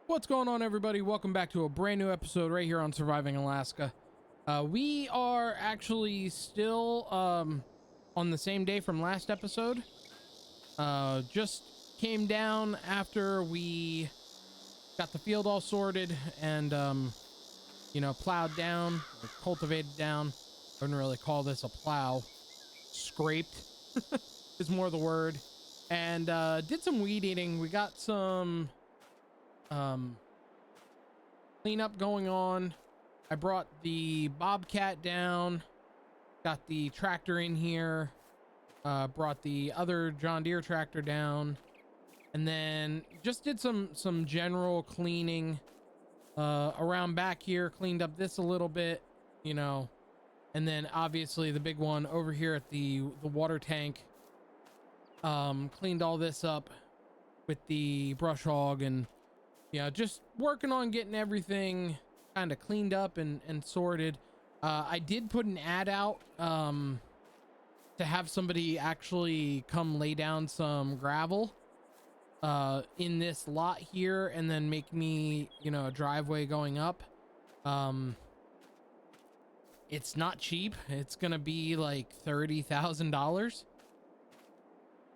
What's going on, everybody? Welcome back to a brand new episode right here on Surviving Alaska. We are actually still on the same day from last episode. Just came down after we got the field all sorted and plowed down or cultivated down. I wouldn't really call this a plow. Scraped is more the word. And did some weed eating. We got some cleanup going on. I brought the Bobcat down, got the tractor in here, brought the other John Deere tractor down, and then just did some general cleaning around back here. Cleaned up this a little bit, and then obviously the big one over here at the water tank. Cleaned all this up with the brush hog, and just working on getting everything kind of cleaned up and sorted. I did put an ad out to have somebody actually come lay down some gravel in this lot here and then make me a driveway going up. It's not cheap. It's gonna be like $30,000,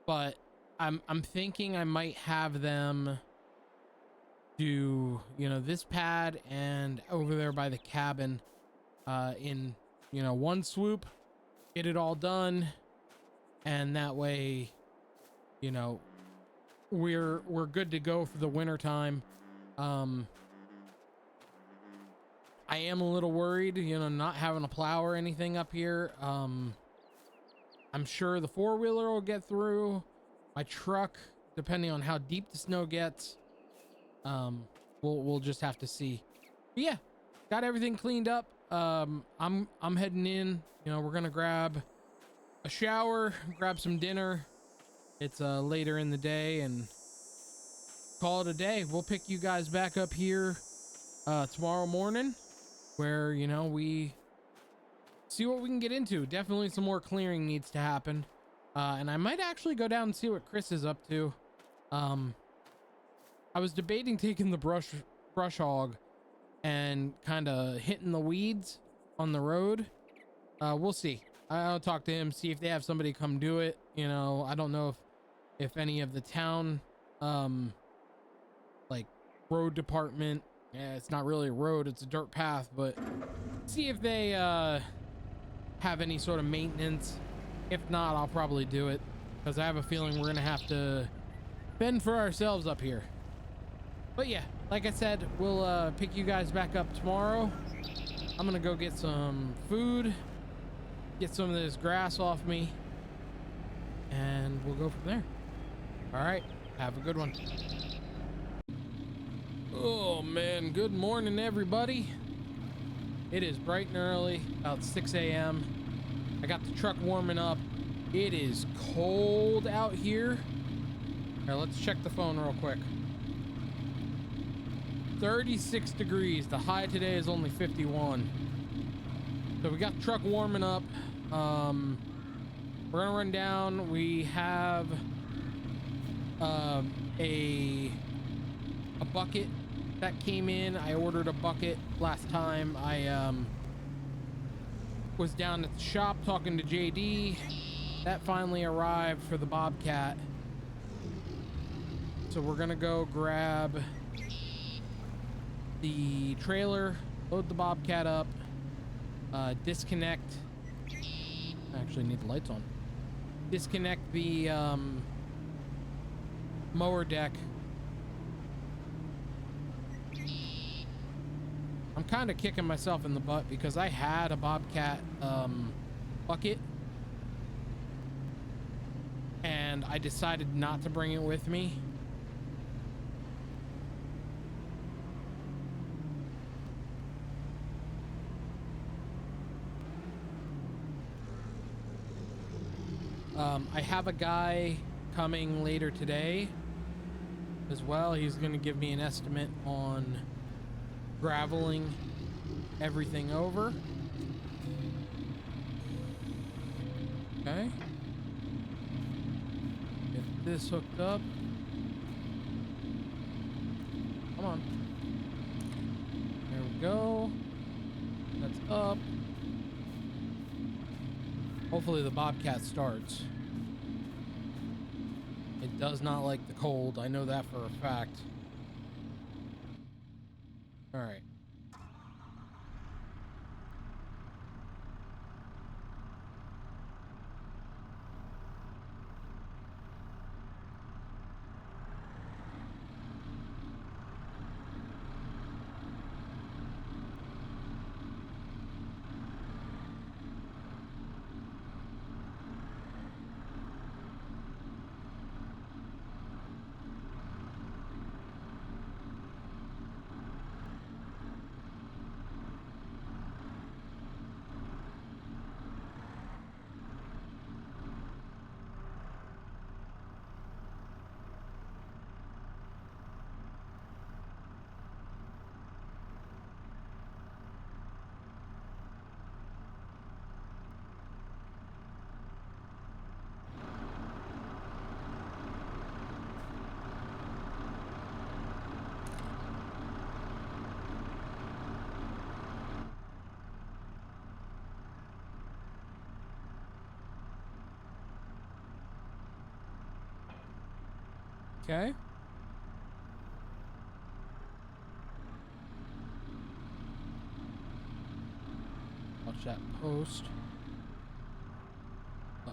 but I'm thinking I might have them do this pad and over there by the cabin in one swoop, get it all done, and that way we're good to go for the winter time. I am a little worried not having a plow or anything up here. I'm sure the four-wheeler will get through. My truck, depending on how deep the snow gets, we'll just have to see. But yeah, got everything cleaned up. I'm heading in. We're gonna grab a shower, grab some dinner. It's later in the day, and call it a day. We'll pick you guys back up here tomorrow morning, where we see what we can get into. Definitely some more clearing needs to happen, and I might actually go down and see what Chris is up to. I was debating taking the brush hog and kind of hitting the weeds on the road. We'll see. I'll talk to him, see if they have somebody come do it. I don't know if any of the town, like road department, it's not really a road, it's a dirt path, but see if they have any sort of maintenance. If not, I'll probably do it, because I have a feeling we're gonna have to fend for ourselves up here. But yeah, like I said, we'll pick you guys back up tomorrow. I'm gonna go get some food, get some of this grass off me, and we'll go from there. All right, have a good one. Oh man, good morning everybody. It is bright and early, about 6 a.m. I got the truck warming up. It is cold out here. All right, let's check the phone real quick. 36 degrees. The high today is only 51. So we got the truck warming up. We're gonna run down. We have a bucket that came in. I ordered a bucket last time. I was down at the shop talking to JD. That finally arrived for the Bobcat. So we're gonna go grab the trailer, load the Bobcat up, disconnect. I actually need the lights on. Disconnect the mower deck. I'm kind of kicking myself in the butt because I had a Bobcat bucket, and I decided not to bring it with me. I have a guy coming later today as well. He's going to give me an estimate on graveling everything over. Okay. Get this hooked up. Come on. up. Hopefully the Bobcat starts. It does not like the cold. I know that for a fact. All right. Okay. Watch that post. Uh-oh.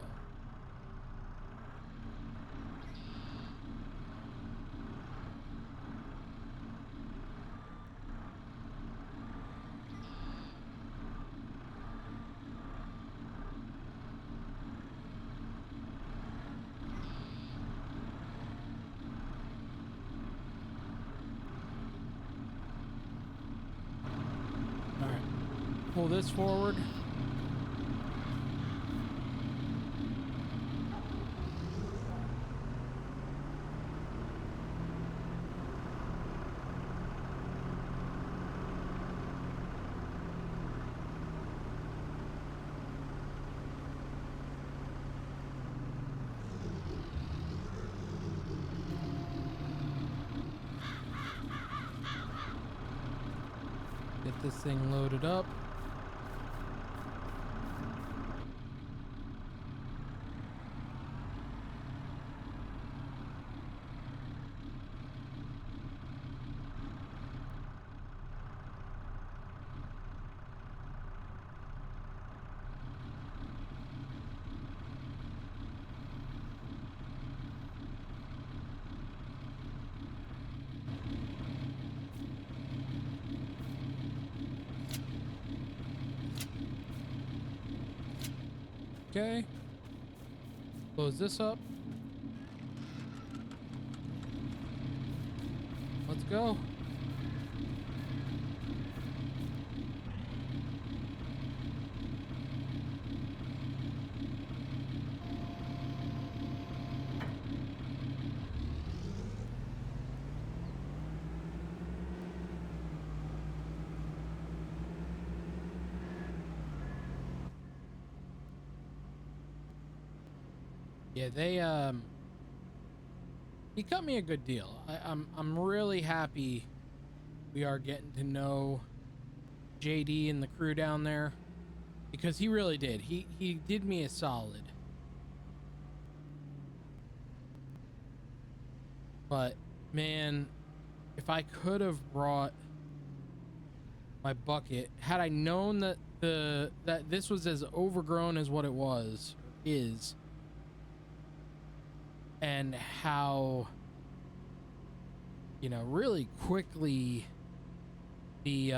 All right. Pull this forward. Get this thing loaded up. Okay. Close this up. Let's go. Yeah, he cut me a good deal. I'm really happy we are getting to know JD and the crew down there, because he really did. He did me a solid. But man, if I could have brought my bucket, had I known that that this was as overgrown as what it was or is, and how, you know, really quickly the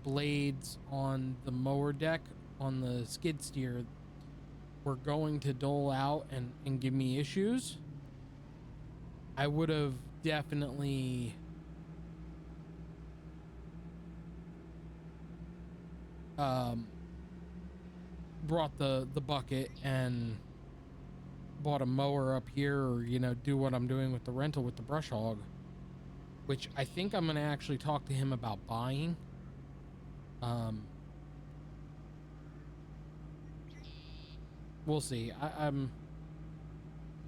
blades on the mower deck on the skid steer were going to dole out and give me issues, I would have definitely brought the bucket and bought a mower up here, or, you know, do what I'm doing with the rental with the brush hog, which I think I'm gonna actually talk to him about buying. We'll see. I'm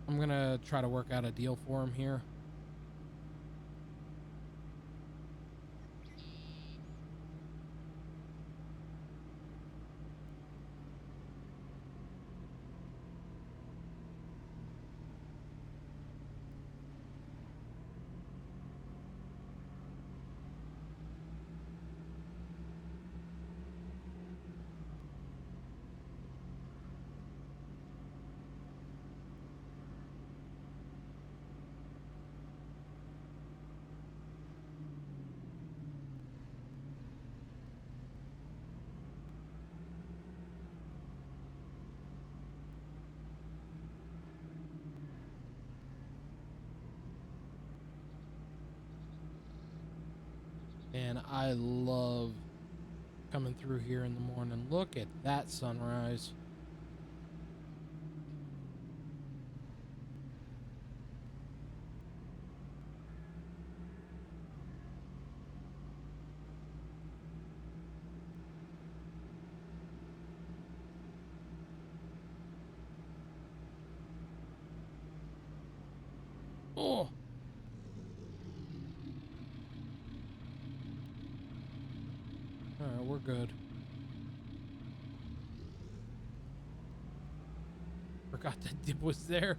gonna try to work out a deal for him here. And I love coming through here in the morning. Look at that sunrise. Oh, all right, we're good. Forgot that dip was there.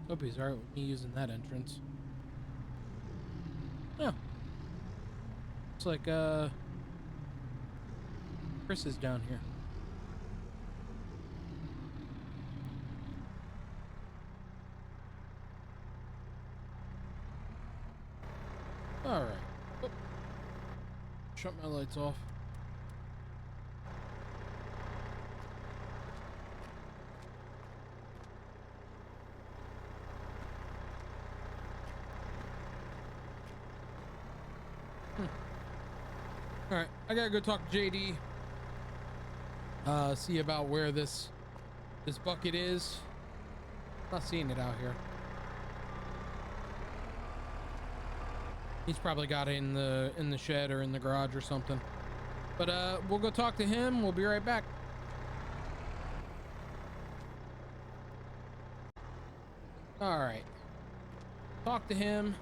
Hope he's alright with me using that entrance. Yeah. Looks like Chris is down here. Alright. Oh. Shut my lights off. Alright, I gotta go talk to JD. See about where this bucket is. Not seeing it out here. He's probably got it in the shed or in the garage or something. But we'll go talk to him. We'll be right back. All right. Talk to him,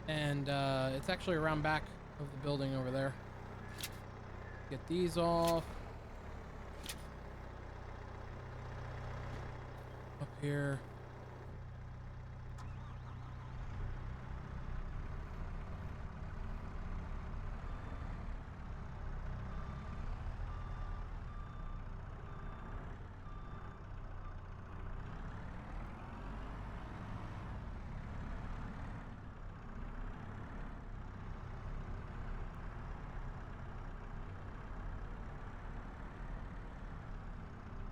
and it's actually around back of the building over there. Get these off. Up here.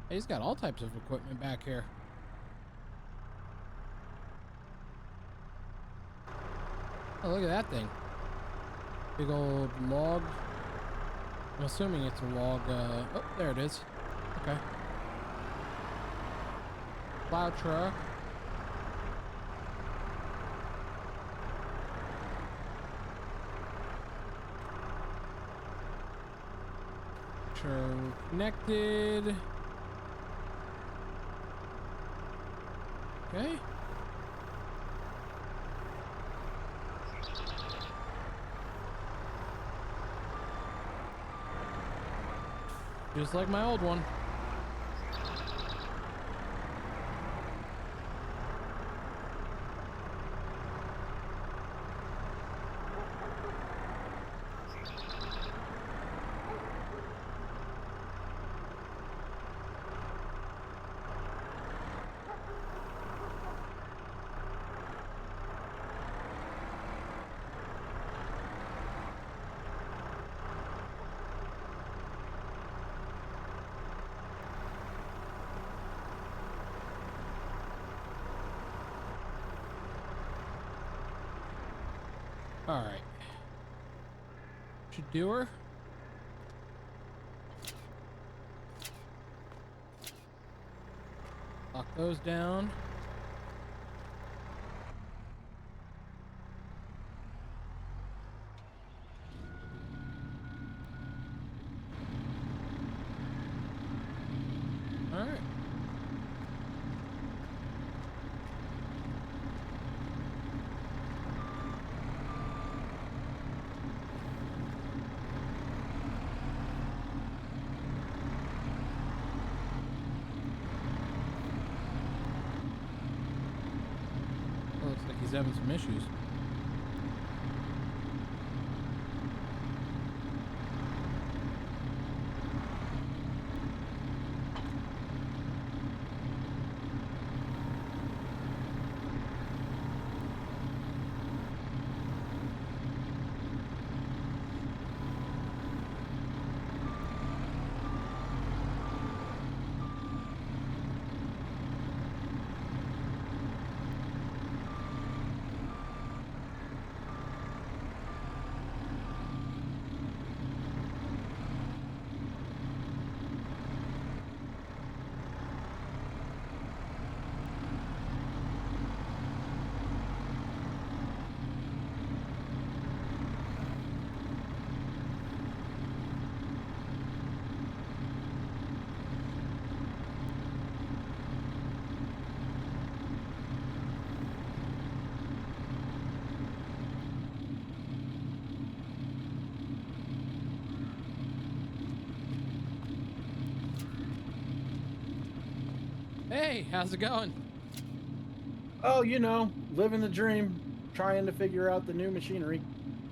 He's got all types of equipment back here. Oh, look at that thing. Big old log. I'm assuming it's a log. Oh, there it is. Okay. Plow truck. Sure, connected. Okay. Just like my old one. All right. Should do her. Lock those down. All right. Well, looks like he's having some issues. Hey, how's it going? Oh, you know, living the dream, trying to figure out the new machinery.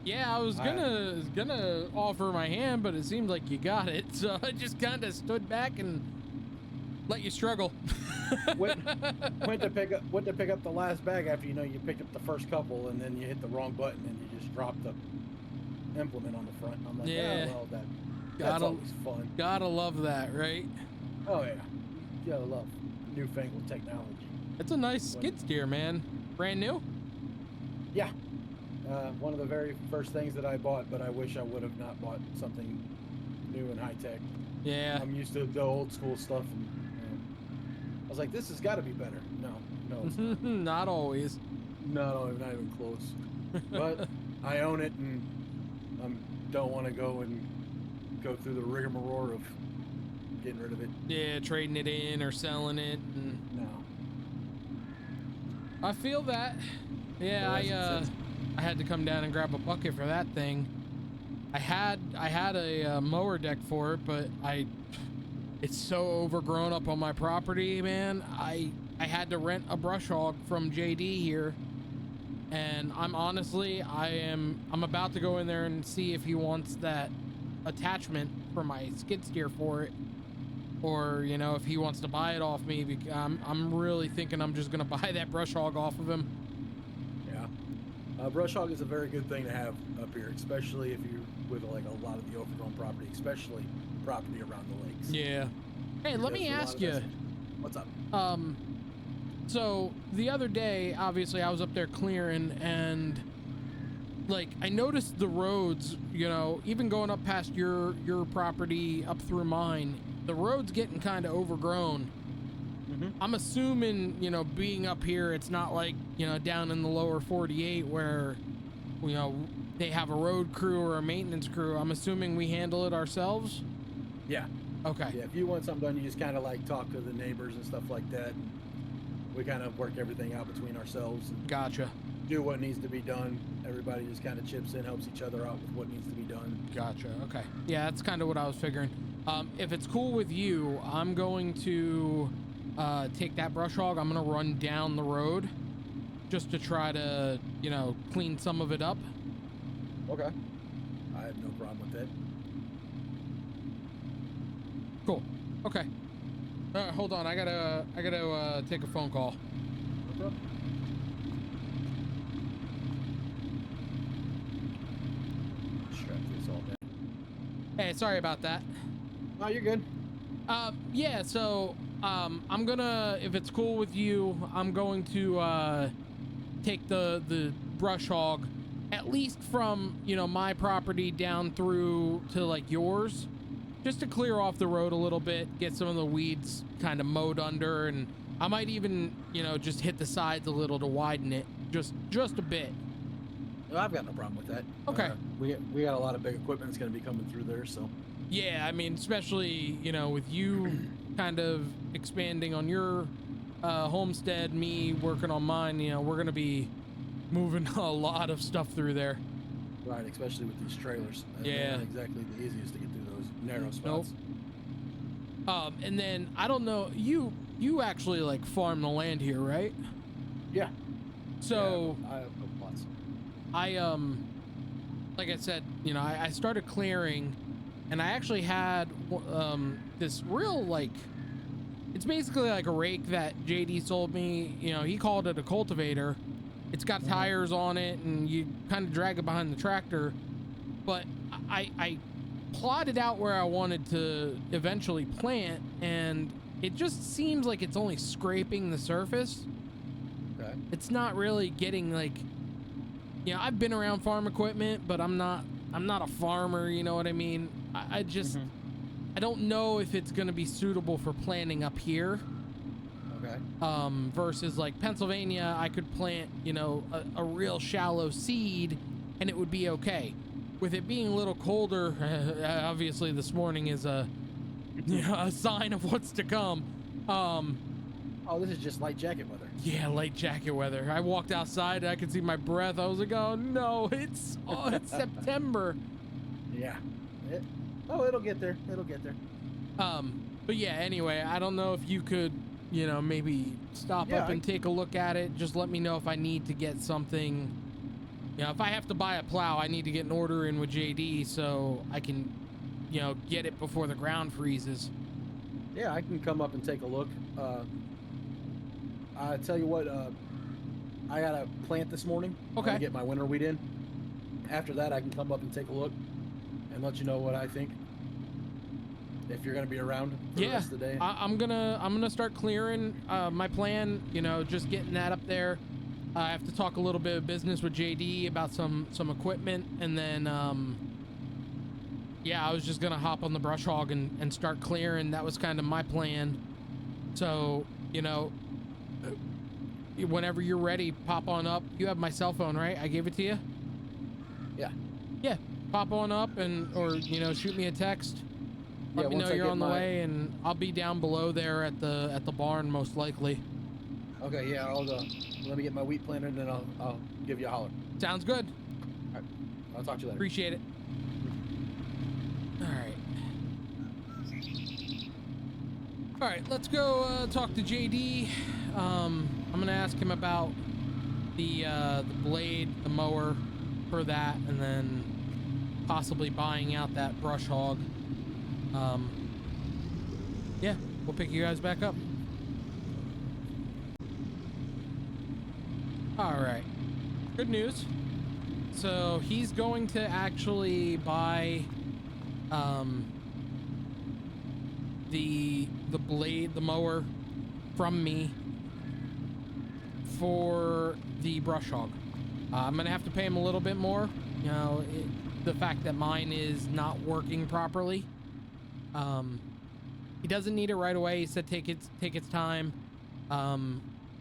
Yeah, I was gonna offer my hand, but it seemed like you got it, so I just kind of stood back and let you struggle. went to pick up the last bag after you picked up the first couple, and then you hit the wrong button and you just dropped the implement on the front. I'm like, Yeah. oh, well, that's always fun. Gotta love that, right? Oh yeah, you gotta love newfangled technology. It's a nice skid steer, man. Brand new? Yeah. One of the very first things that I bought, but I wish I would have not bought something new and high tech. Yeah. I'm used to the old school stuff, and I was like, this has got to be better. No, it's not. Not always. No, not even close. But I own it, and I don't want to go through the rigmarole of getting rid of it. Yeah, trading it in or selling it. And No. I feel that. Yeah, I had to come down and grab a bucket for that thing. I had a mower deck for it, but it's so overgrown up on my property, man. I had to rent a brush hog from JD here, and I'm about to go in there and see if he wants that attachment for my skid steer for it, or if he wants to buy it off me, because I'm really thinking I'm just gonna buy that brush hog off of him. Yeah, brush hog is a very good thing to have up here, especially if you're with like a lot of the overgrown property, especially property around the lakes. Yeah. Hey, let me ask you. What's up? So the other day, obviously I was up there clearing, and like I noticed the roads, even going up past your property up through mine, the road's getting kind of overgrown. Mm-hmm. I'm assuming, being up here, it's not like, down in the lower 48 where, they have a road crew or a maintenance crew. I'm assuming we handle it ourselves. Yeah. Okay. Yeah. If you want something done, you just kind of like talk to the neighbors and stuff like that. And we kind of work everything out between ourselves. And Gotcha. do what needs to be done. Everybody just kind of chips in, helps each other out with what needs to be done. Gotcha. Okay. Yeah, that's kind of what I was figuring. If it's cool with you, I'm going to take that brush hog. I'm going to run down the road just to try to, clean some of it up. Okay. I have no problem with that. Cool. Okay. Hold on. I gotta take a phone call. Okay. Strap this all down. Hey, sorry about that. No, you're good. Yeah, so I'm gonna, if it's cool with you, I'm going to take the brush hog, at least from, you know, my property down through to like yours, just to clear off the road a little bit, get some of the weeds kind of mowed under, and I might even, you know, just hit the sides a little to widen it just a bit. Well, I've got no problem with that. Okay. We got a lot of big equipment that's going to be coming through there, so. Yeah, I mean, especially, you know, with you kind of expanding on your homestead, me working on mine, you know, we're going to be moving a lot of stuff through there. Right, especially with these trailers. Yeah. They're not exactly the easiest to get through those narrow spots. Nope. And then I don't know, you actually like farm the land here, right? Yeah. So yeah, I have lots. Like I said, you know, I started clearing, and I actually had this real, like, it's basically like a rake that JD sold me. You know, he called it a cultivator. It's got tires on it, and you kind of drag it behind the tractor. But I plotted out where I wanted to eventually plant, and it just seems like it's only scraping the surface. Okay. It's not really getting, like, you know, I've been around farm equipment, but I'm not a farmer, you know what I mean? I just, I don't know if it's going to be suitable for planting up here. Okay. Versus like Pennsylvania, I could plant, you know, a real shallow seed and it would be okay. With it being a little colder, obviously this morning is a, you know, a sign of what's to come. Oh, this is just light jacket weather. Yeah, light jacket weather. I walked outside, I could see my breath. I was like, oh no, it's September. Yeah. It'll get there. It'll get there. But yeah, anyway, I don't know if you could, you know, maybe stop up and take a look at it. Just let me know if I need to get something. You know, if I have to buy a plow, I need to get an order in with JD so I can, you know, get it before the ground freezes. Yeah, I can come up and take a look. I tell you what, I got a plant this morning. Okay. To get my winter wheat in. After that, I can come up and take a look and let you know what I think. If you're gonna be around for the rest of the day. I'm gonna start clearing. My plan, you know, just getting that up there. I have to talk a little bit of business with JD about some equipment, and then yeah, I was just gonna hop on the brush hog and start clearing. That was kind of my plan. So, you know, whenever you're ready, pop on up. You have my cell phone, right? I gave it to you. Yeah, pop on up or you know, shoot me a text. Let me know you're on the way, and I'll be down below there at the barn most likely. Okay, yeah, I'll let me get my wheat planted, and then I'll give you a holler. Sounds good. All right, I'll talk to you later. Appreciate it. All right, let's go talk to JD. I'm gonna ask him about the blade, the mower for that, and then possibly buying out that brush hog. Yeah, we'll pick you guys back up. All right, good news. So he's going to actually buy the blade, the mower from me for the brush hog. I'm gonna have to pay him a little bit more, you know, the fact that mine is not working properly. He doesn't need it right away. He said take its time.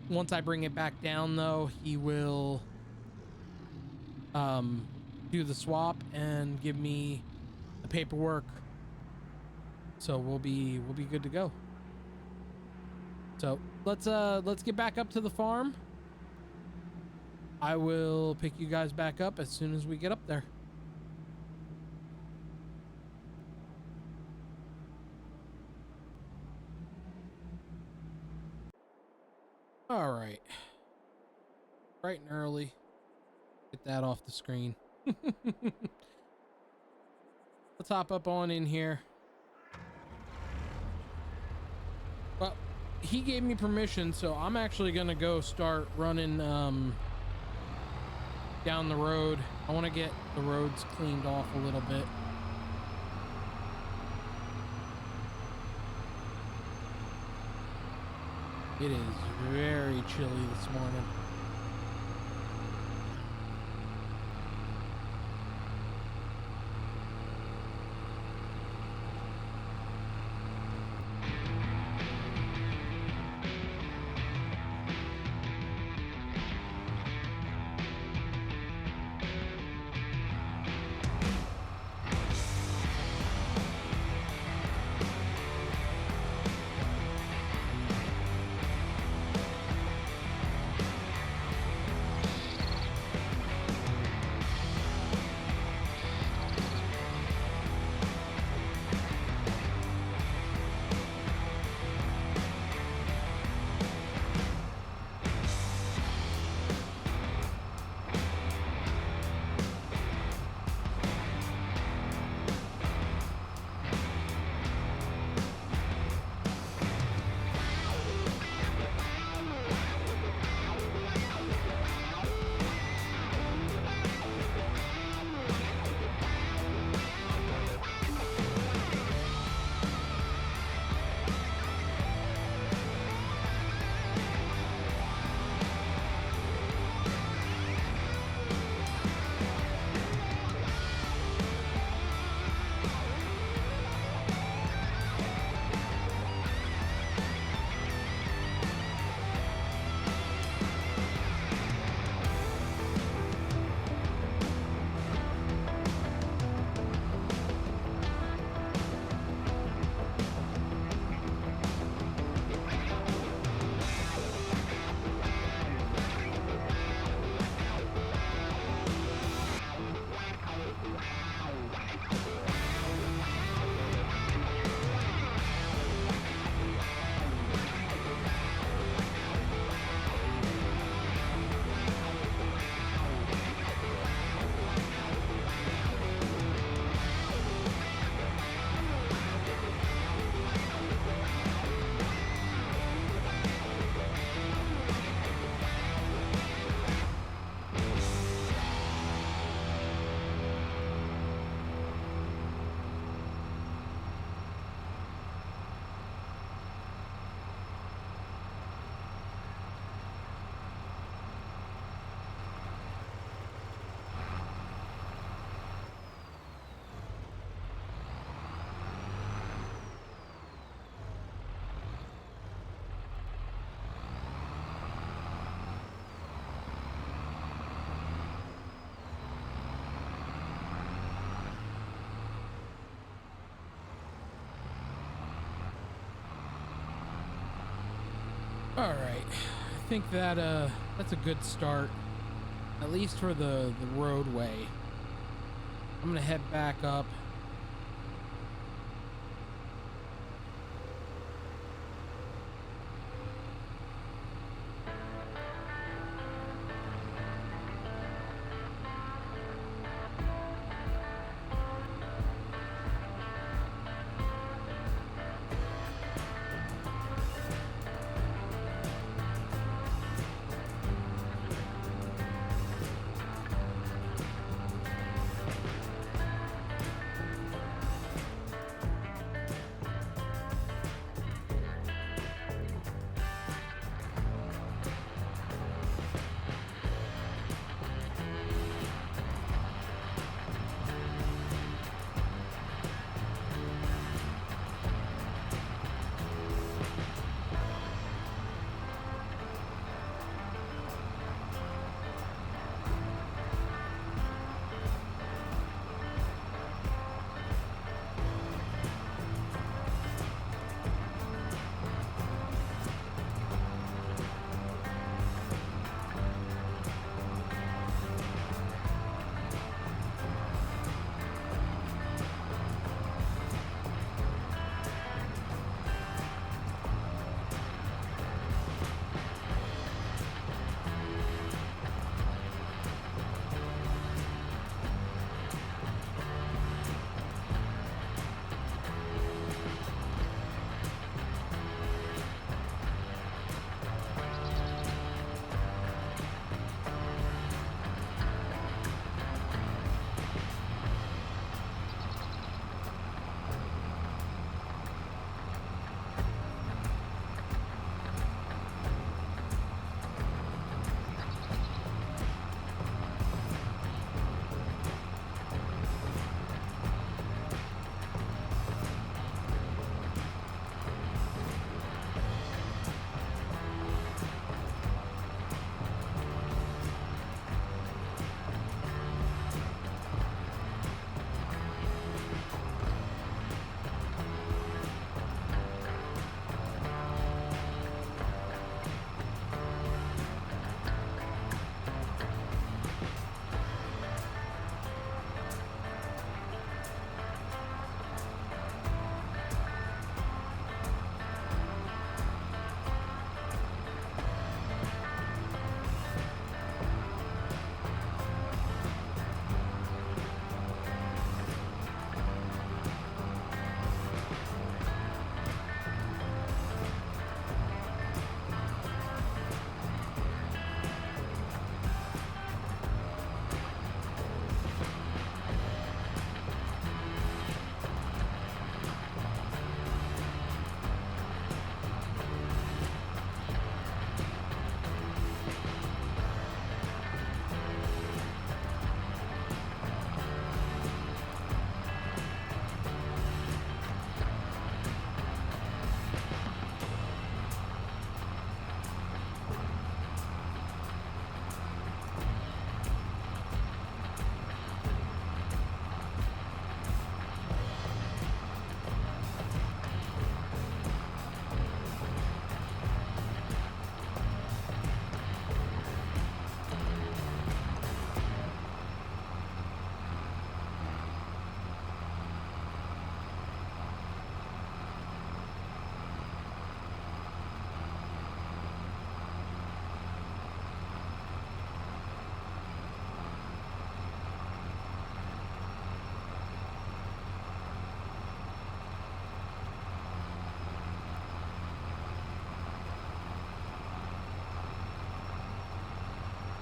Once I bring it back down, though, he will do the swap and give me the paperwork. So we'll be good to go. So let's get back up to the farm. I will pick you guys back up as soon as we get up there. All right. Bright and early. Get that off the screen. Let's hop up on in here. Well, he gave me permission, so I'm actually gonna go start running down the road. I want to get the roads cleaned off a little bit. It is very chilly this morning. All right. I think that that's a good start, at least for the roadway. I'm gonna head back up.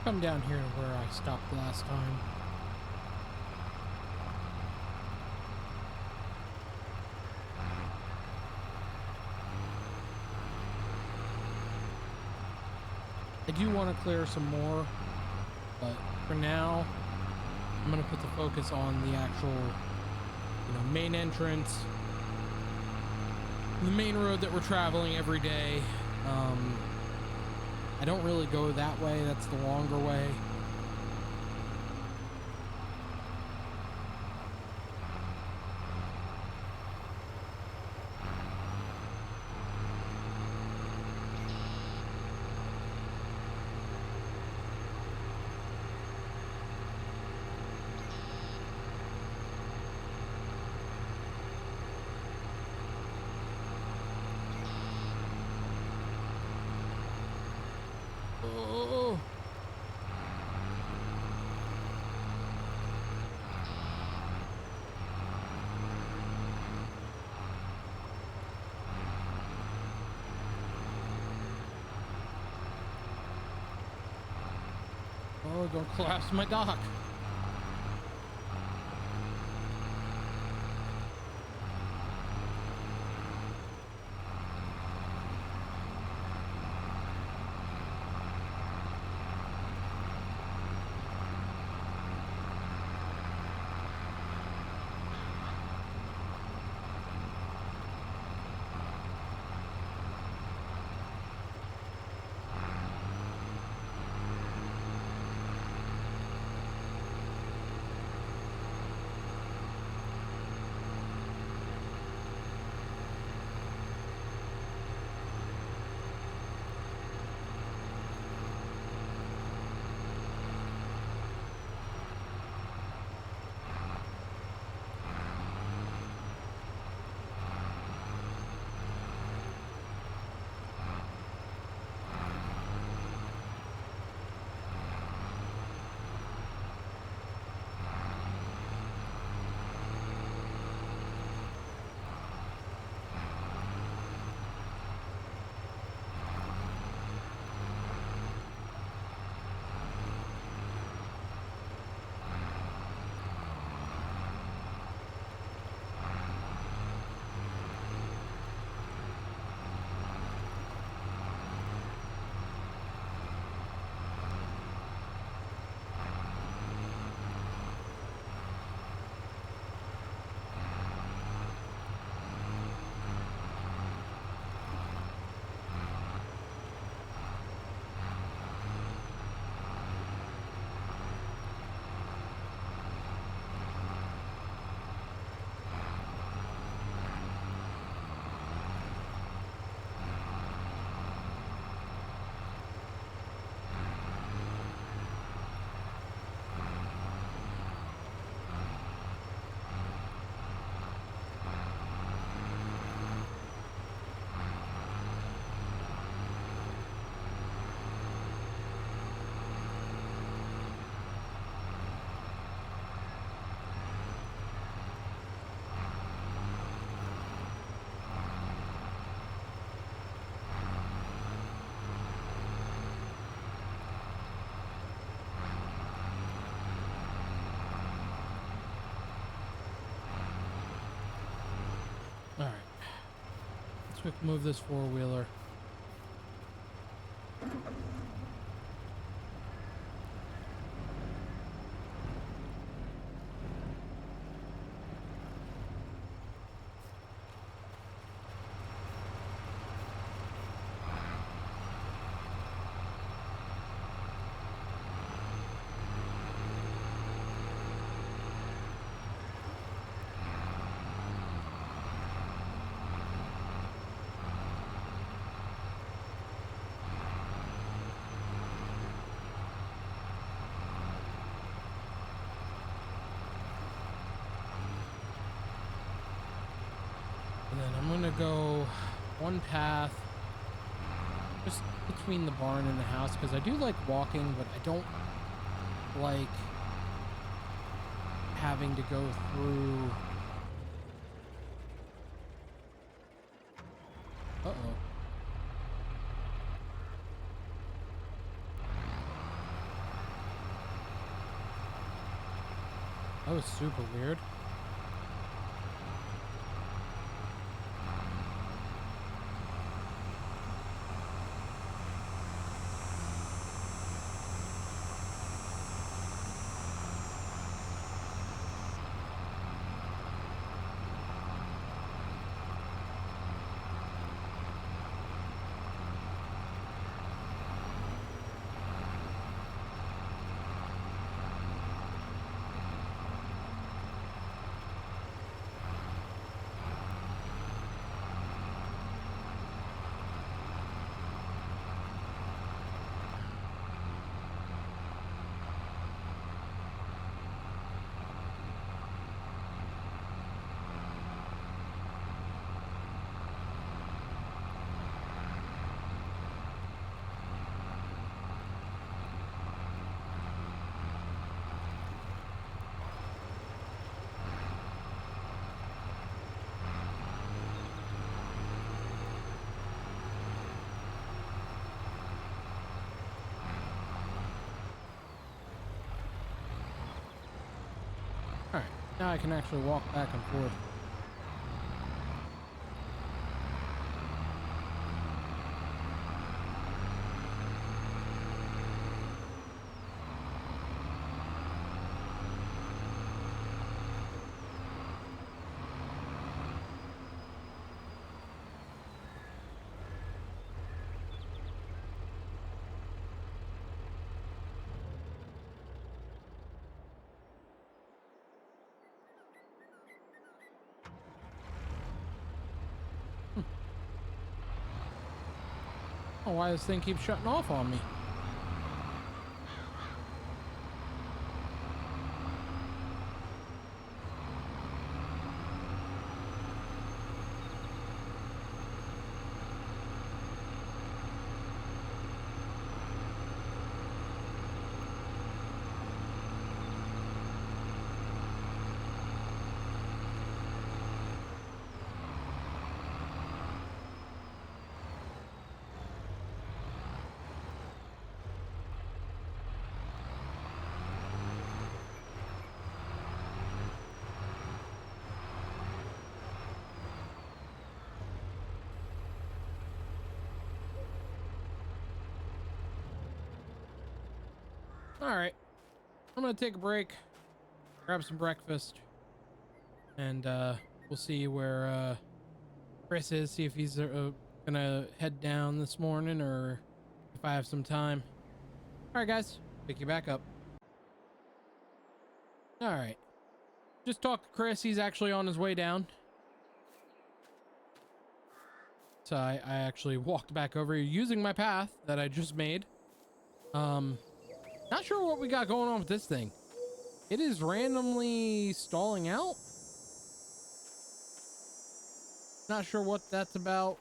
Come down here to where I stopped last time. I do want to clear some more, but for now, I'm going to put the focus on the actual, main entrance, the main road that we're traveling every day. I don't really go that way. That's the longer way. Oh. Oh, don't collapse my dock. All right. Let's quick move this four-wheeler. And then I'm gonna go one path just between the barn and the house because I do like walking, but I don't like having to go through. Uh-oh. That was super weird. Now I can actually walk back and forth. Oh, why this thing keeps shutting off on me? All right, I'm gonna take a break, grab some breakfast, and we'll see where Chris is, see if he's gonna head down this morning or if I have some time. All right, guys, pick you back up. All right, just talked to Chris. He's actually on his way down. So I actually walked back over here using my path that I just made. Not sure what we got going on with this thing. It is randomly stalling out. Not sure what that's about.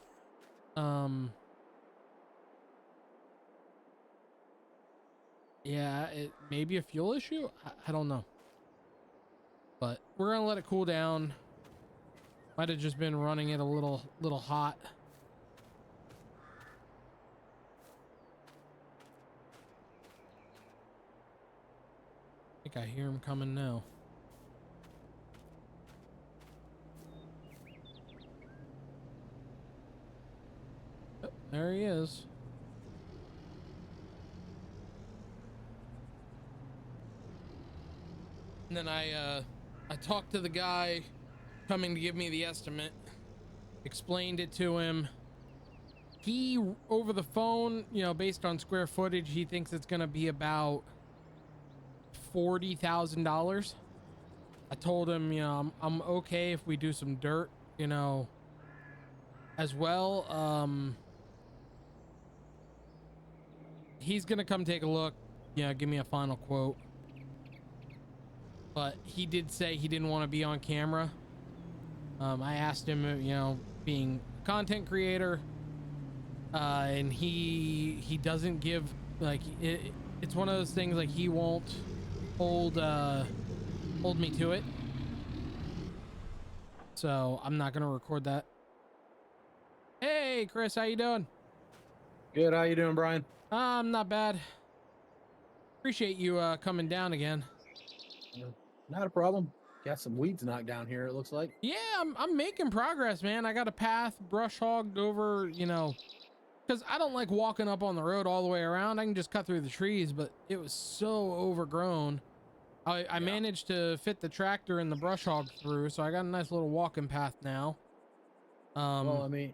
Yeah, it may be a fuel issue. I don't know. But we're gonna let it cool down. Might have just been running it a little hot. I think I hear him coming now. Oh, there he is. And then I talked to the guy coming to give me the estimate, explained it to him. He, over the phone, you know, based on square footage, he thinks it's gonna be about $40,000. I told him, you know, I'm okay if we do some dirt, you know, as well. He's gonna come take a look, yeah, give me a final quote. But he did say he didn't want to be on camera. I asked him, you know, being a content creator, and he doesn't give, like, it's one of those things, like, he won't hold me to it. So I'm not gonna record that. Hey Chris, how you doing? Good. How you doing, Brian? Not bad. Appreciate you coming down again. Not a problem. Got some weeds knocked down here, it looks like. Yeah, I'm making progress, man. I got a path brush hogged over, you know, because I don't like walking up on the road all the way around. I can just cut through the trees, but it was so overgrown. I managed to fit the tractor and the brush hog through, so I got a nice little walking path now. Well, I mean,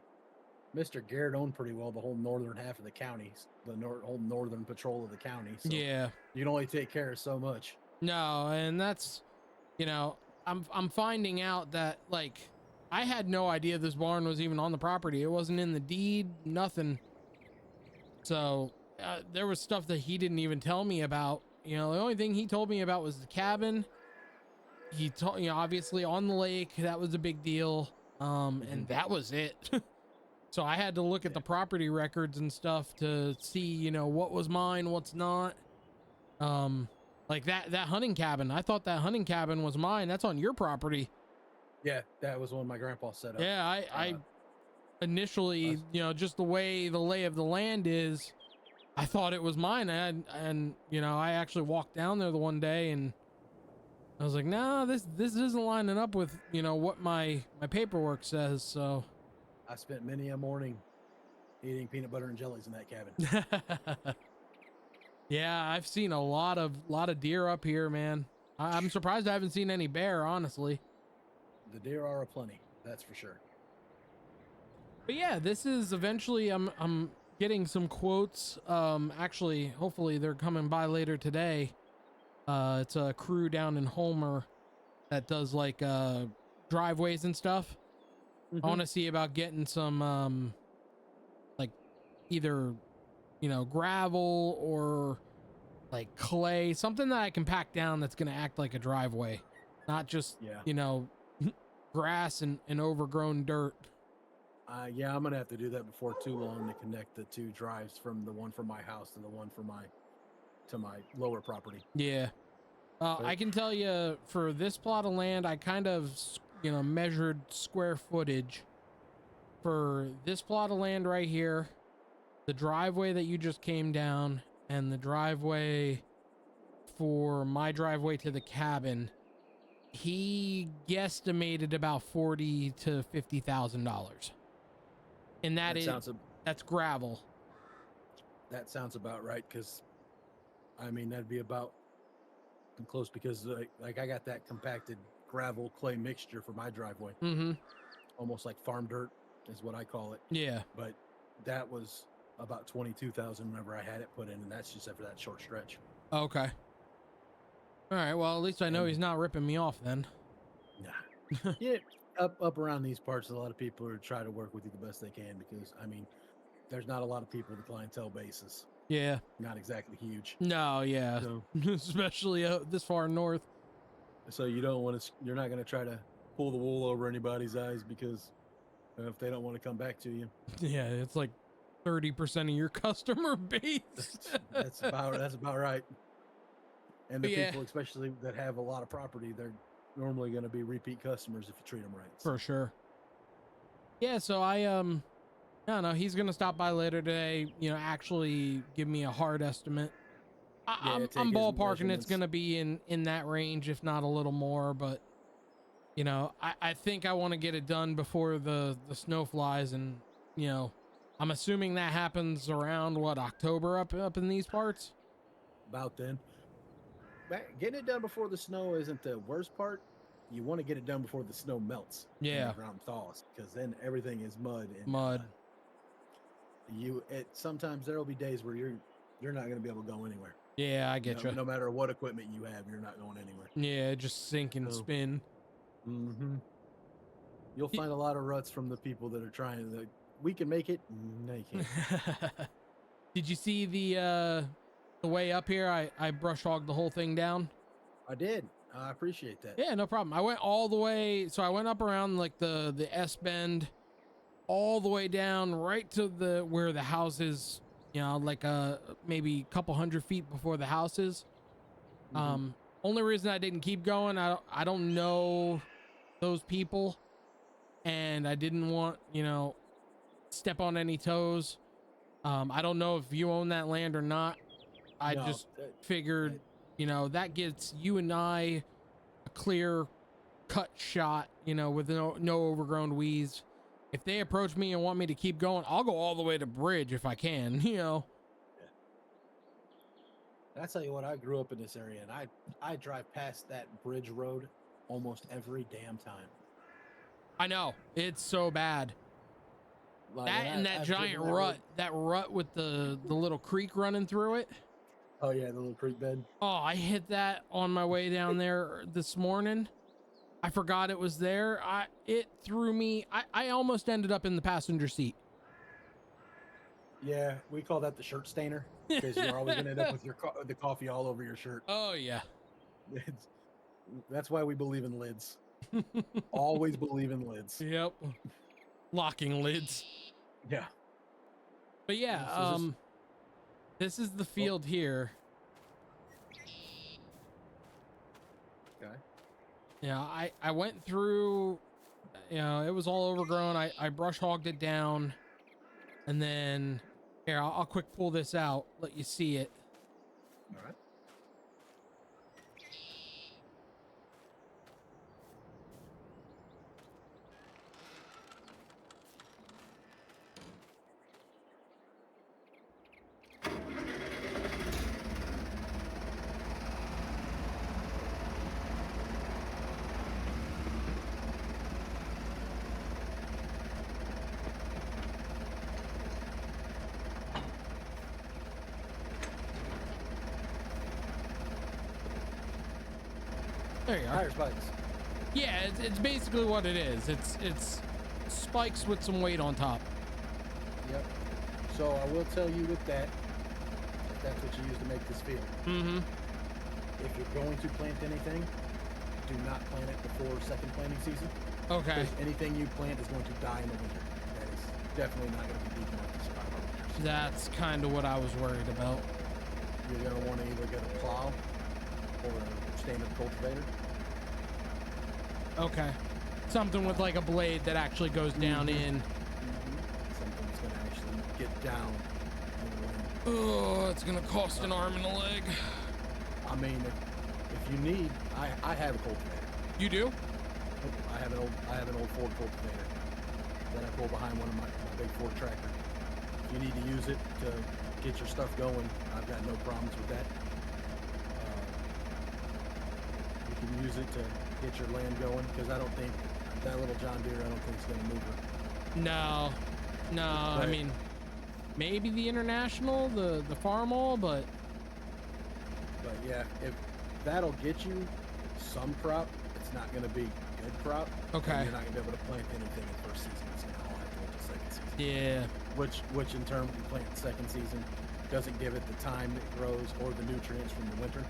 Mr. Garrett owned pretty well the whole northern half of the counties, the whole northern patrol of the county. So yeah, you can only take care of so much. no, and that's, you know, I'm finding out that, like, I had no idea this barn was even on the property. It wasn't in the deed, nothing. So there was stuff that he didn't even tell me about. You know, the only thing he told me about was the cabin. He told, you know, obviously on the lake, that was a big deal. And that was it. So I had to look at the property records and stuff to see, you know, what was mine, what's not. Like that hunting cabin. I thought that hunting cabin was mine. That's on your property. Yeah, that was one my grandpa set up. Yeah, I initially, you know, just the way the lay of the land is, I thought it was mine. And you know, I actually walked down there the one day and I was like, nah, this isn't lining up with, what my paperwork says. So I spent many a morning eating peanut butter and jellies in that cabin. yeah, I've seen a lot of deer up here, man. I'm surprised I haven't seen any bear, honestly. The deer are aplenty, that's for sure. But yeah, this is eventually I'm getting some quotes. Actually, hopefully they're coming by later today. It's a crew down in Homer that does like driveways and stuff. I Mm-hmm. want to see about getting some like either gravel or like clay, something that I can pack down that's going to act like a driveway, not just Yeah. grass and overgrown dirt. Yeah, I'm gonna have to do that before too long to connect the two drives from the one from my house to the one for my lower property. Yeah. I But can tell you for this plot of land, I kind of, measured square footage for this plot of land right here, the driveway that you just came down, and the driveway for my driveway to the cabin. He guesstimated about $40,000 to $50,000, and that sounds that's gravel. that sounds about right, because I mean that'd be about close, because like I got that compacted gravel clay mixture for my driveway, Mm-hmm. almost like farm dirt is what I call it. Yeah. But that was about 22,000 whenever I had it put in, and that's just after that short stretch. Okay. All right. Well, at least I know And he's not ripping me off then. nah, yeah, up around these parts, a lot of people are trying to work with you the best they can, because I mean, there's not a lot of people. The clientele base is Yeah. not exactly huge. No. Yeah. So, Especially this far north. so you don't want to. You're not going to try to pull the wool over anybody's eyes, because if they don't want to come back to you, Yeah. It's like 30% of your customer base. that's about right. And the Yeah. people, especially that have a lot of property, they're normally going to be repeat customers if you treat them right. For sure. Yeah. So I don't know. He's gonna stop by later today. Actually give me a hard estimate. Yeah, I'm take his ballparking. It's measurements. gonna be in that range, if not a little more. But I think I want to get it done before the snow flies, and I'm assuming that happens around what, October up in these parts. About then, getting it done before the snow isn't the worst part. You want to get it done before the snow melts and the Yeah, ground thaws, because then everything is mud, and mud. sometimes there'll be days where you're not going to be able to go anywhere. Yeah, I get you. No matter what equipment you have, you're not going anywhere. Yeah, just sink and So, spin. Mm-hmm. You'll find a lot of ruts from the people that are trying to. We can make it. No, you can't. Did you see the way up here? I brush hogged the whole thing down. I did. I appreciate that. Yeah, no problem. I went all the way, so I went up around like the S bend, all the way down right to the where the house is. Like maybe a couple 100 feet before the house is. Mm-hmm. Only reason I didn't keep going, I don't know those people, and I didn't want step on any toes. I don't know if you own that land or not. I No, just figured, that gets you and I a clear cut shot, with no overgrown weeds. If they approach me and want me to keep going, I'll go all the way to bridge if I can, I tell you what, I grew up in this area, and I drive past that bridge road almost every damn time. I know. It's so bad. Like, That and that I've giant driven rut, that rut with the little creek running through it. Oh yeah, the little creek bed. Oh, I hit that on my way down there this morning. I forgot it was there. It threw me. I almost ended up in the passenger seat. Yeah, we call that the shirt stainer, because you're always gonna end up with the coffee all over your shirt. Oh yeah. That's why we believe in lids. Always believe in lids. Yep. Locking lids. Yeah. But yeah, this is the field here. Okay. Yeah, I went through, it was all overgrown. I brush hogged it down, and then here, I'll quick pull this out, let you see it. All right. There you are. Tire spikes. Yeah, it's basically what it is. It's spikes with some weight on top. Yep. So I will tell you with that, if that's what you use to make this field. Mm-hmm. If you're going to plant anything, do not plant it before second planting season. Okay. Because anything you plant is going to die in the winter. That is definitely not going to be deep enough to survive our winters. That's kind of what I was worried about. You're going to want to either get a plow or a standard cultivator. Okay. Something with like a blade that actually goes down in. Something that's going to actually get down in the land. Oh, it's going to cost an arm and a leg. I mean, if you need, I have a cultivator. You do? I have an old Ford cultivator that I pull behind one of my big Ford tractor. If you need to use it to get your stuff going, I've got no problems with that. You can use it to get your land going, because I don't think that little John Deere, I don't think it's going to move her. No. Right. I mean, maybe the International, the Farmall, but yeah, if that'll get you some crop, it's not going to be good crop. Okay. You're not going to be able to plant anything in first season. It's going to all have to wait till second season. yeah. Which in turn, when you plant in second season, doesn't give it the time it grows or the nutrients from the winter.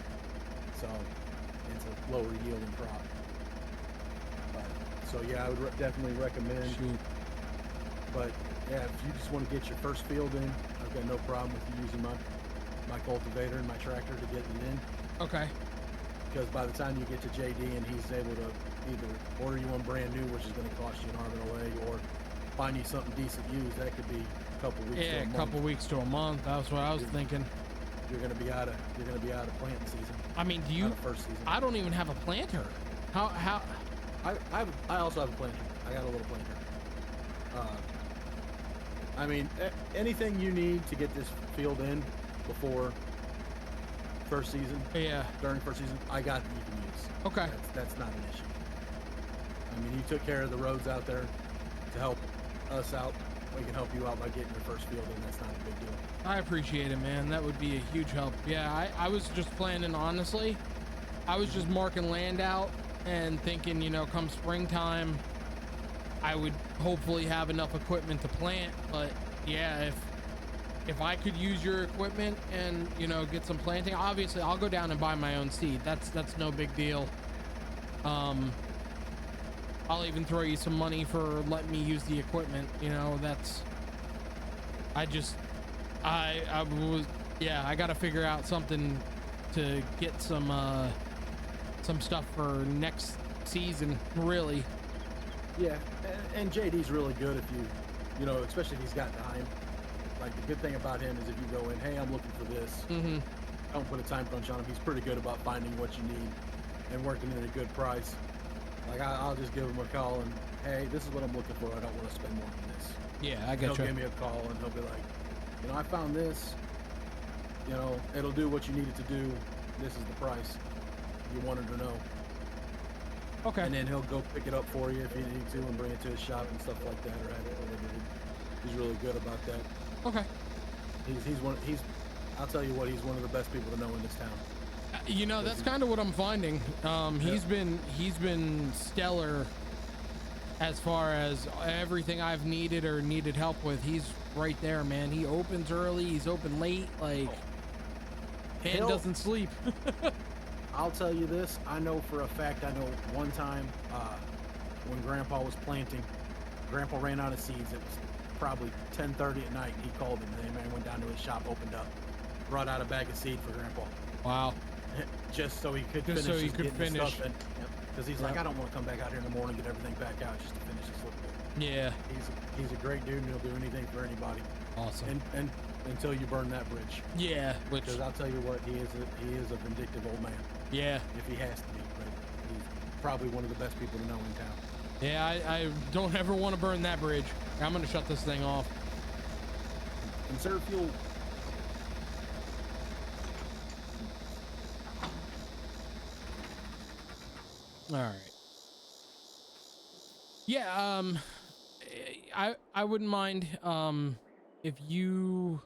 So it's a lower yielding crop. So yeah, I would definitely recommend. Shoot. But yeah, if you just want to get your first field in, I've got no problem with you using my cultivator and my tractor to get it in. Okay. Because by the time you get to JD and he's able to either order you one brand new, which is going to cost you an arm and a leg, or find you something decent used, that could be a couple weeks. Yeah, a couple weeks to a month. That's what I was thinking. You're going to be out of planting season. I mean, do you? First season. I don't even have a planter. How? I also have a planter. I got a little planter. I mean, anything you need to get this field in before first season. Yeah. During first season, I got that you can use. Okay. That's not an issue. I mean, you took care of the roads out there to help us out. We can help you out by getting your first field in. That's not a big deal. I appreciate it, man. That would be a huge help. Yeah, I was just planning, honestly. I was just marking land out and thinking, you know, come springtime, I would hopefully have enough equipment to plant. But yeah, if I could use your equipment and, you know, get some planting, obviously I'll go down and buy my own seed. That's no big deal. I'll even throw you some money for letting me use the equipment. You know, I got to figure out something to get some stuff for next season, really. Yeah, and JD's really good if you know, especially if he's got time. Like, the good thing about him is if you go in, hey, I'm looking for this. Mm-hmm. Don't put a time crunch on him. He's pretty good about finding what you need and working at a good price. Like, I'll just give him a call and, hey, this is what I'm looking for. I don't want to spend more than this. Yeah, I get you. He'll give me a call and he'll be like, you know, I found this. You know, it'll do what you need it to do. This is the price. You wanted to know. Okay. And then he'll go pick it up for you if you need to and bring it to his shop and stuff like that, or have it delivered. He's really good about that. Okay. I'll tell you what, he's one of the best people to know in this town. You know, that's kind of what I'm finding. He's been stellar as far as everything I've needed or needed help with. He's right there, man. He opens early, he's open late, like, man doesn't sleep. I'll tell you this, I know for a fact, one time when Grandpa was planting, Grandpa ran out of seeds. It was probably 10:30 at night, and he called him, and the man went down to his shop, opened up, brought out a bag of seed for Grandpa. Wow. Just so he could Just finish. so he could finish. Because he's like, I don't want to come back out here in the morning and get everything back out just to finish this little bit. Yeah. He's a great dude, and he'll do anything for anybody. Awesome. And until you burn that bridge. Yeah. Because I'll tell you what, he is a vindictive old man. Yeah. If he has to be, but he's probably one of the best people to know in town. Yeah, I don't ever want to burn that bridge. I'm gonna shut this thing off. Conserve fuel. All right. Yeah, I wouldn't mind if you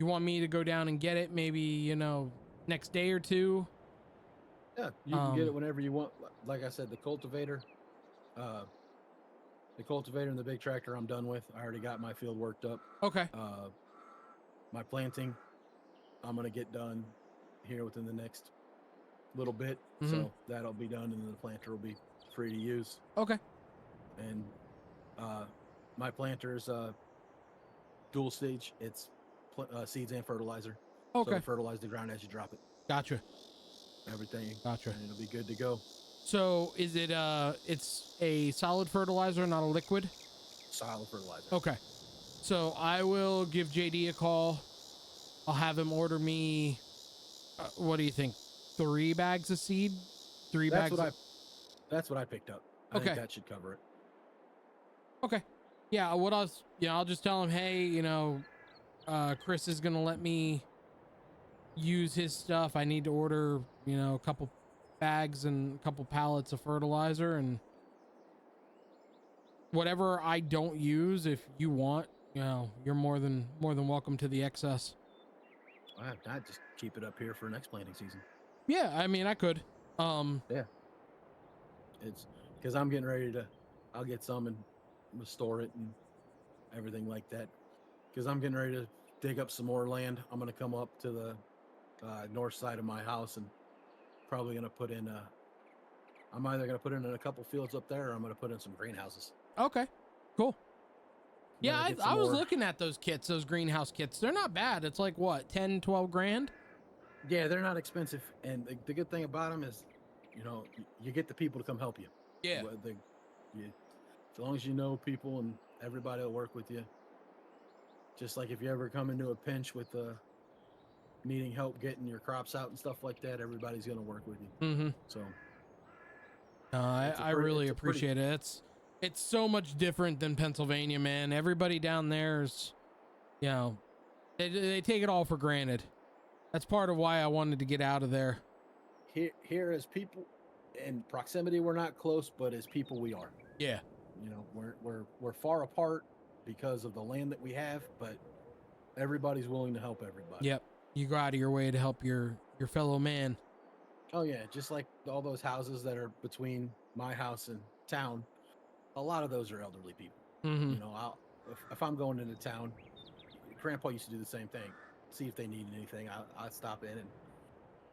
want me to go down and get it, maybe, you know, next day or two. Yeah, you can get it whenever you want. Like I said, uh, the cultivator and the big tractor, I'm done with. I already got my field worked up. Okay. Uh, my planting, I'm gonna get done here within the next little bit, Mm-hmm. so that'll be done, and then the planter will be free to use. Okay. And uh, my planter is dual stage. It's seeds and fertilizer, so Okay. it'll fertilize the ground as you drop it. Gotcha. Everything, Gotcha. and it'll be good to go. So is it it's a solid fertilizer, not a liquid? Solid fertilizer. Okay. So I will give JD a call. I'll have him order me what do you think? 3 bags of seed? 3 That's bags what of... I. That's what I picked up. I think Okay. that should cover it. Okay. Yeah, what else? Yeah, I'll just tell him, "Hey, Chris is going to let me use his stuff. I need to order, a couple bags and a couple pallets of fertilizer, and whatever I don't use, if you want, you're more than welcome to the excess." I just keep it up here for next planting season. Yeah, I mean, I could. Yeah, it's because I'm getting ready to. I'll get some and restore it and everything like that. Because I'm getting ready to dig up some more land. I'm going to come up to the north side of my house and probably going to put in. I'm either going to put in a couple fields up there, or I'm going to put in some greenhouses. Okay, cool. Yeah, I was more. looking at those kits, those greenhouse kits. They're not bad. It's like what, 10, 12 grand? Yeah, they're not expensive, and the good thing about them is, you get the people to come help you. Yeah. As long as you know people and everybody will work with you. Just like if you ever come into a pinch with needing help getting your crops out and stuff like that, everybody's going to work with you. Mm-hmm. So I really appreciate it. It's so much different than Pennsylvania, man. Everybody down there's, they take it all for granted. That's part of why I wanted to get out of there. Here as people in proximity, we're not close, but as people, we are. Yeah. We're far apart because of the land that we have, but everybody's willing to help everybody. Yep. You go out of your way to help your fellow man. Oh yeah, just like all those houses that are between my house and town, a lot of those are elderly people. Mm-hmm. If I'm going into town, Grandpa used to do the same thing. See if they need anything. I'll stop in, and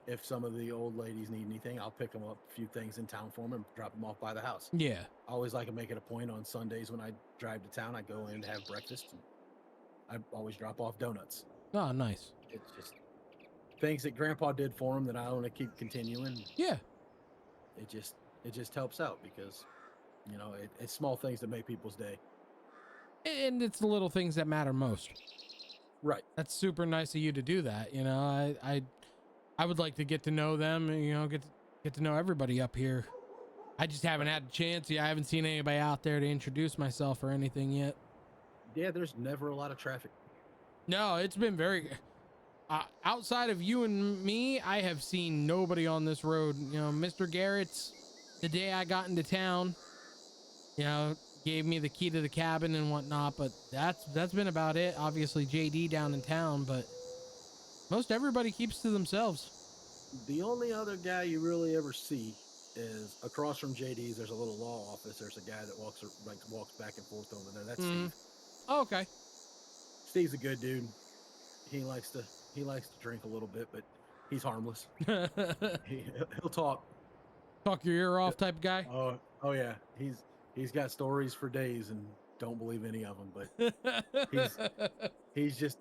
if some of the old ladies need anything, I'll pick them up a few things in town for them and drop them off by the house. Yeah. I always like to make it a point on Sundays when I drive to town. I go in and have breakfast. And I always drop off donuts. Oh, nice. It's just things that Grandpa did for him that I want to keep continuing. Yeah. It just helps out because, it's small things that make people's day. And it's the little things that matter most. Right. That's super nice of you to do that. I would like to get to know them and, get to know everybody up here. I just haven't had a chance. I haven't seen anybody out there to introduce myself or anything yet. Yeah, there's never a lot of traffic. No, it's been very outside of you and me. I have seen nobody on this road. Mr. Garrett's, the day I got into town, gave me the key to the cabin and whatnot, but that's been about it. Obviously JD down in town, but most everybody keeps to themselves. The only other guy you really ever see is across from JD's. There's a little law office. There's a guy that walks back and forth over there. That's Steve. Oh, okay. Steve's a good dude. He likes to drink a little bit, but he's harmless. He'll talk your ear off type of guy. Oh yeah. He's got stories for days and don't believe any of them, but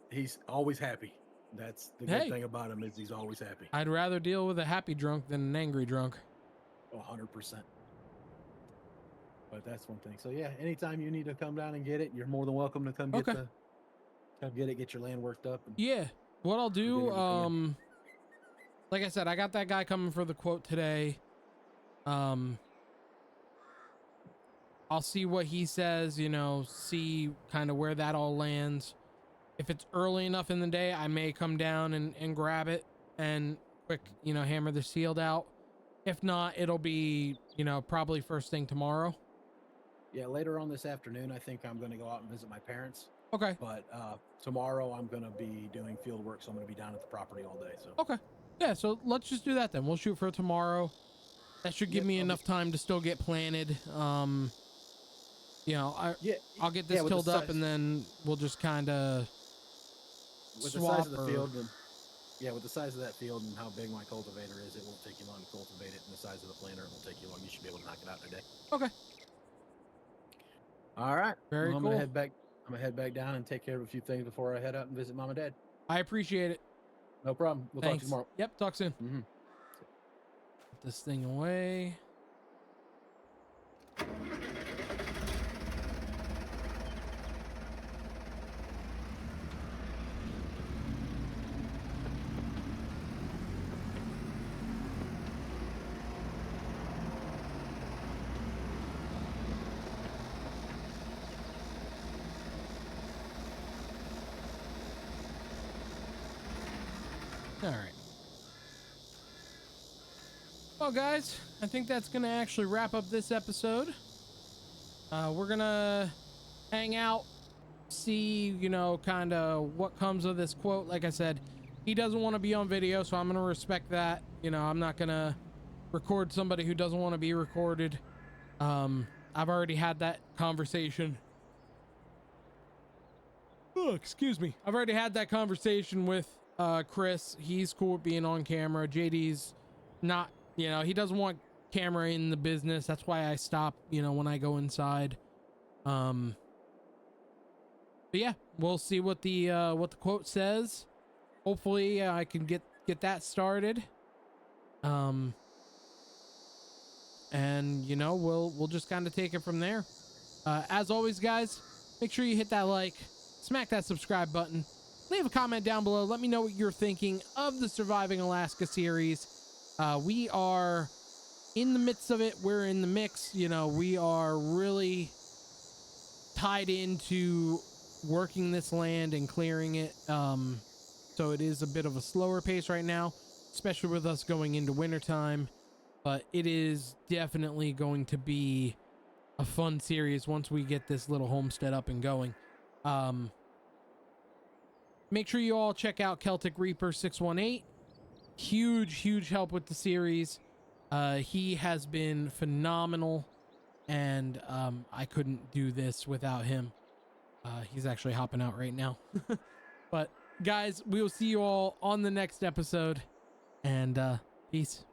he's always happy. That's the good thing about him, is he's always happy. I'd rather deal with a happy drunk than an angry drunk. 100%. But that's one thing. So yeah, anytime you need to come down and get it, you're more than welcome to come get your land worked up. Yeah. What I'll do, like I said, I got that guy coming for the quote today. I'll see what he says, see kind of where that all lands. If it's early enough in the day, I may come down and grab it and quick, hammer the sealed out. If not, it'll be, probably first thing tomorrow. Yeah, later on this afternoon, I think I'm going to go out and visit my parents. Okay. But tomorrow I'm going to be doing field work, so I'm going to be down at the property all day. So okay. Yeah, so let's just do that then. We'll shoot for tomorrow. That should give Yep, me enough time to still get planted. You know, yeah, I'll get yeah, this tilled up and then we'll just kind of with the size swap of the or field and yeah, with the size of that field and how big my cultivator is, it won't take you long to cultivate it, and the size of the planter, it won't take you long. You should be able to knock it out in a day. okay. All right. Very Well, I'm cool. gonna head back. I'm gonna head back down and take care of a few things before I head out and visit mom and dad. I appreciate it. No problem. We'll talk to Thanks. you tomorrow. Yep, talk soon. Mm-hmm. Put this thing away. All right. Well, guys, I think that's going to actually wrap up this episode. We're going to hang out, see, you know, kind of what comes of this quote. Like I said, he doesn't want to be on video, so I'm going to respect that. You know, I'm not going to record somebody who doesn't want to be recorded. I've already had that conversation. Oh, excuse me. I've already had that conversation with Chris. He's cool with being on camera. JD's not, you know, he doesn't want camera in the business. That's why I stop, you know, when I go inside. But yeah, we'll see what the quote says. Hopefully I can get that started. And you know, we'll just kind of take it from there. As always, guys, make sure you hit that like, smack that subscribe button, leave a comment down below. Let me know what you're thinking of the Surviving Alaska series. We are in the midst of it. We're in the mix. You know, we are really tied into working this land and clearing it. So it is a bit of a slower pace right now, especially with us going into wintertime. But it is definitely going to be a fun series once we get this little homestead up and going. Make sure you all check out Celtic Reaper 618. Huge help with the series. He has been phenomenal, and I couldn't do this without him. He's actually hopping out right now. But guys, we will see you all on the next episode, and peace.